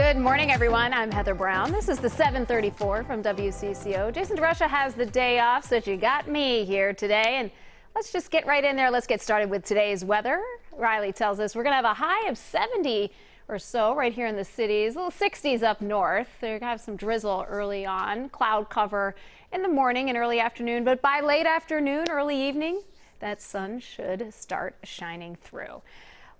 Good morning, everyone. I'm Heather Brown. This is the 7:34 from WCCO. Jason DeRusha has the day off, so you got me here today. And let's just get right in there. Let's get started with today's weather. Riley tells us we're going to have a high of 70 or so right here in the cities, little 60s up north. They're going to have some drizzle early on, cloud cover in the morning and early afternoon. But by late afternoon, early evening, that sun should start shining through.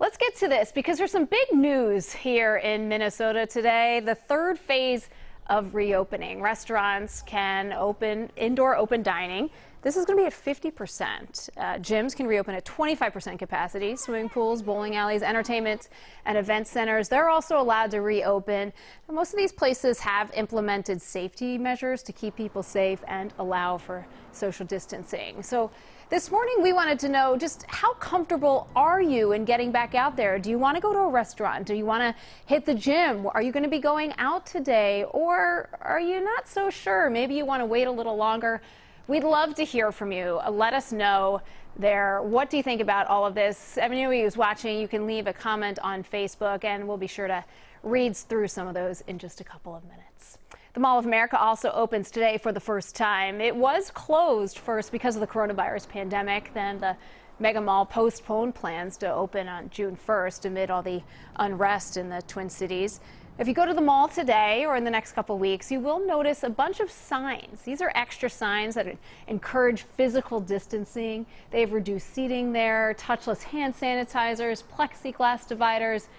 Let's get to this because there's some big news here in Minnesota today. The third phase of reopening. Restaurants can open indoor open dining. This is going to be at 50%. Gyms can reopen at 25% capacity. Swimming pools, bowling alleys, entertainment and event centers, they're also allowed to reopen. And most of these places have implemented safety measures to keep people safe and allow for social distancing. So this morning we wanted to know just how comfortable are you in getting back out there? Do you want to go to a restaurant? Do you want to hit the gym? Are you going to be going out today? Or are you not so sure? Maybe you want to wait a little longer. We'd love to hear from you. Let us know there. What do you think about all of this? Everyone who's watching, you can leave a comment on Facebook, and we'll be sure to read through some of those in just a couple of minutes. The Mall of America also opens today for the first time. It was closed first because of the coronavirus pandemic. Then the Mega Mall postponed plans to open on June 1st amid all the unrest in the Twin Cities. If you go to the mall today or in the next couple weeks, you will notice a bunch of signs. These are extra signs that encourage physical distancing. They have reduced seating there, touchless hand sanitizers, plexiglass dividers.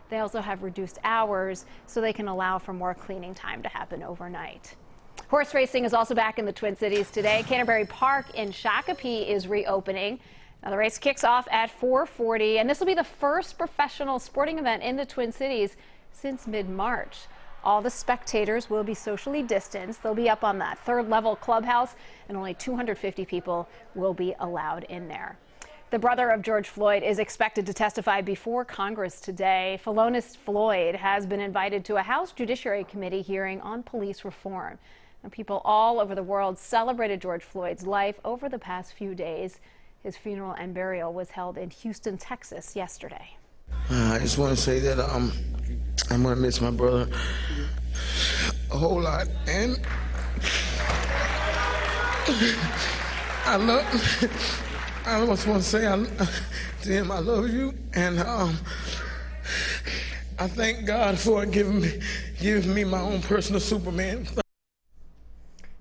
They also have reduced hours so they can allow for more cleaning time to happen overnight. Horse racing is also back in the Twin Cities today. Canterbury Park in Shakopee is reopening. Now the race kicks off at 4:40, and this will be the first professional sporting event in the Twin Cities since mid-March. All the spectators will be socially distanced. They'll be up on that third level clubhouse, and only 250 people will be allowed in there. The brother of George Floyd is expected to testify before Congress today. Felonist Floyd has been invited to a House Judiciary Committee hearing on police reform. And people all over the world celebrated George Floyd's life over the past few days. His funeral and burial was held in Houston, Texas yesterday. I just want to say that I'm going to miss my brother a whole lot, and I just want to say to him, I love you, and I thank God for giving me my own personal Superman.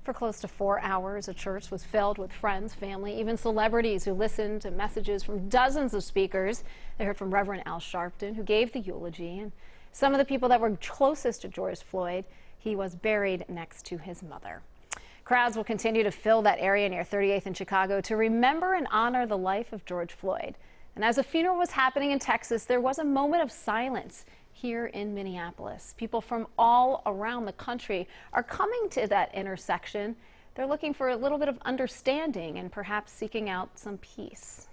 For close to 4 hours, a church was filled with friends, family, even celebrities who listened to messages from dozens of speakers. They heard from Reverend Al Sharpton, who gave the eulogy, and some of the people that were closest to George Floyd. He was buried next to his mother. Crowds will continue to fill that area near 38th in Chicago to remember and honor the life of George Floyd. And as the funeral was happening in Texas, there was a moment of silence here in Minneapolis. People from all around the country are coming to that intersection. They're looking for a little bit of understanding and perhaps seeking out some peace.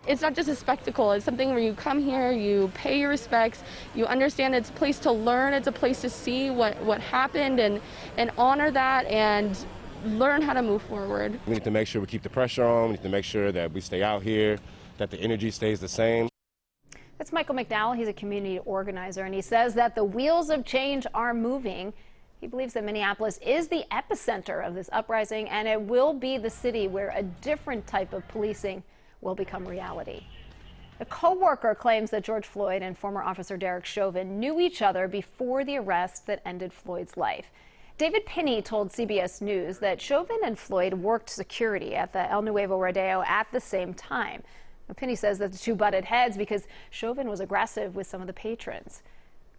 It's not just a spectacle. It's something where you come here, you pay your respects, you understand it's a place to learn, it's a place to see what happened and honor that and learn how to move forward. We need to make sure we keep the pressure on. We need to make sure that we stay out here, that the energy stays the same. That's Michael McDowell. He's a community organizer, and he says that the wheels of change are moving. He believes that Minneapolis is the epicenter of this uprising, and it will be the city where a different type of policing will become reality. A co-worker claims that George Floyd and former officer Derek Chauvin knew each other before the arrest that ended Floyd's life. David Pinney told CBS News that Chauvin and Floyd worked security at the El Nuevo Rodeo at the same time. Pinney says that the two butted heads because Chauvin was aggressive with some of the patrons.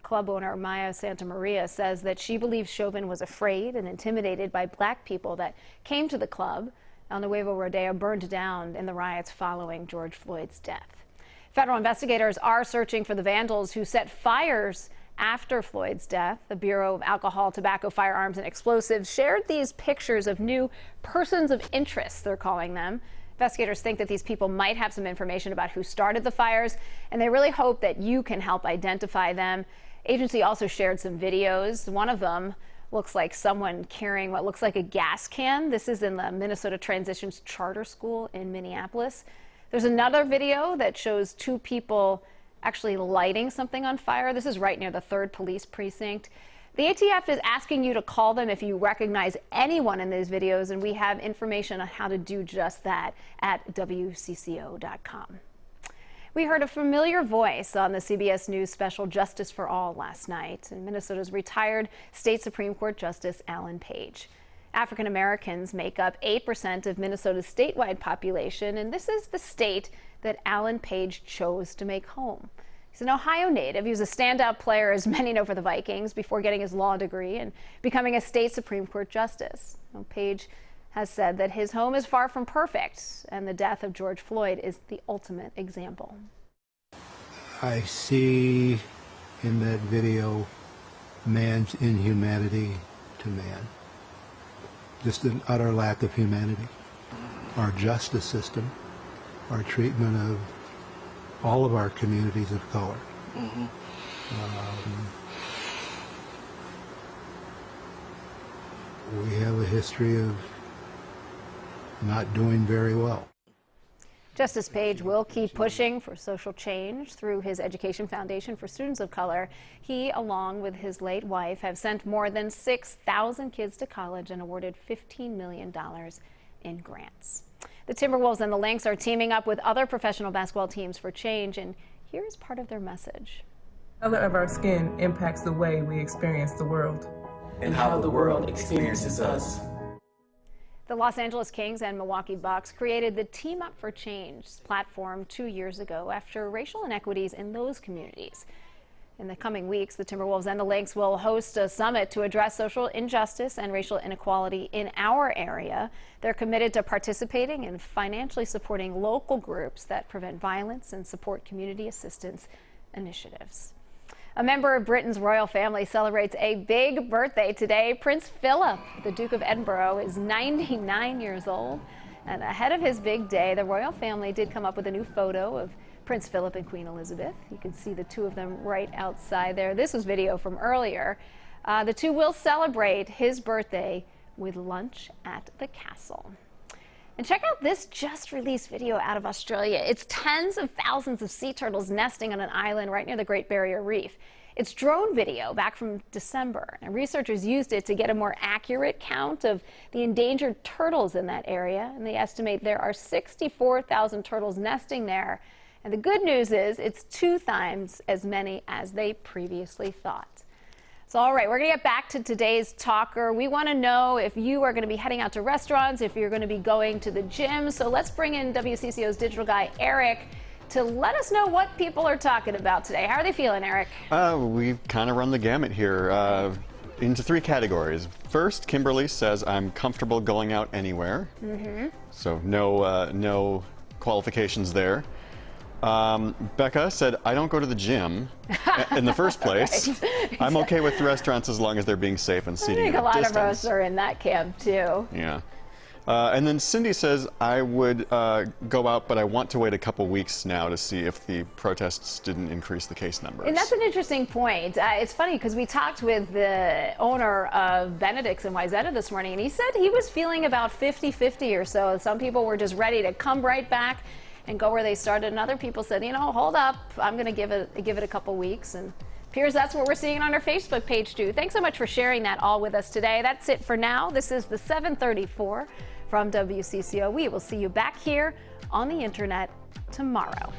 Club owner Maya Santa Maria says that she believes Chauvin was afraid and intimidated by black people that came to the club. El Nuevo Rodeo burned down in the riots following George Floyd's death. Federal investigators are searching for the vandals who set fires after Floyd's death. The Bureau of Alcohol, Tobacco, Firearms, and Explosives shared these pictures of new persons of interest, they're calling them. Investigators think that these people might have some information about who started the fires, and they really hope that you can help identify them. Agency also shared some videos. One of them looks like someone carrying what looks like a gas can. This is in the Minnesota Transitions Charter School in Minneapolis. There's another video that shows two people actually lighting something on fire. This is right near the 3rd Police Precinct. The ATF is asking you to call them if you recognize anyone in these videos, and we have information on how to do just that at WCCO.com. We heard a familiar voice on the CBS News special Justice for All last night, and Minnesota's retired state Supreme Court Justice Alan Page. African Americans make up 8% of Minnesota's statewide population, and this is the state that Alan Page chose to make home. He's an Ohio native. He was a standout player, as many know, for the Vikings before getting his law degree and becoming a state Supreme Court justice. Page has said that his home is far from perfect, and the death of George Floyd is the ultimate example. I see in that video man's inhumanity to man. Just an utter lack of humanity. Our justice system, our treatment of all of our communities of color. We have a history of not doing very well. Justice Page will keep pushing for social change through his Education Foundation for Students of Color. He, along with his late wife, have sent more than 6,000 kids to college and awarded $15 million in grants. The Timberwolves and the Lynx are teaming up with other professional basketball teams for change, and here's part of their message. The color of our skin impacts the way we experience the world. And how the world experiences us. The Los Angeles Kings and Milwaukee Bucks created the Team Up for Change platform 2 years ago after racial inequities in those communities. In the coming weeks, the Timberwolves and the Lynx will host a summit to address social injustice and racial inequality in our area. They're committed to participating and financially supporting local groups that prevent violence and support community assistance initiatives. A member of Britain's royal family celebrates a big birthday today. Prince Philip, the Duke of Edinburgh, is 99 years old. And ahead of his big day, the royal family did come up with a new photo of Prince Philip and Queen Elizabeth. You can see the two of them right outside there. This was video from earlier. The two will celebrate his birthday with lunch at the castle. And check out this just released video out of Australia. It's tens of thousands of sea turtles nesting on an island right near the Great Barrier Reef. It's drone video back from December, and researchers used it to get a more accurate count of the endangered turtles in that area, and they estimate there are 64,000 turtles nesting there. And the good news is it's 2 times as many as they previously thought. So, all right, we're going to get back to today's talker. We want to know if you are going to be heading out to restaurants, if you're going to be going to the gym. So let's bring in WCCO's digital guy, Eric, to let us know what people are talking about today. How are they feeling, Eric? We've kind of run the gamut here into 3 categories. First, Kimberly says, I'm comfortable going out anywhere. So no qualifications there. Becca said, I don't go to the gym in the first place. Right. I'm okay with the restaurants as long as they're being safe and seating. I think a lot distance. of us are in that camp too. Yeah. And then Cindy says, I would go out, but I want to wait a couple weeks now to see if the protests didn't increase the case numbers. And that's an interesting point. It's funny because we talked with the owner of Benedict's in Wayzata this morning, and he said he was feeling about 50-50 or so. Some people were just ready to come right back and go where they started, and other people said, you know, hold up, I'm going to give it a couple weeks. And appears that's what we're seeing on our Facebook page too. Thanks so much for sharing that all with us today. That's it for now. This is the 7:34 from WCCO. We will see you back here on the internet tomorrow.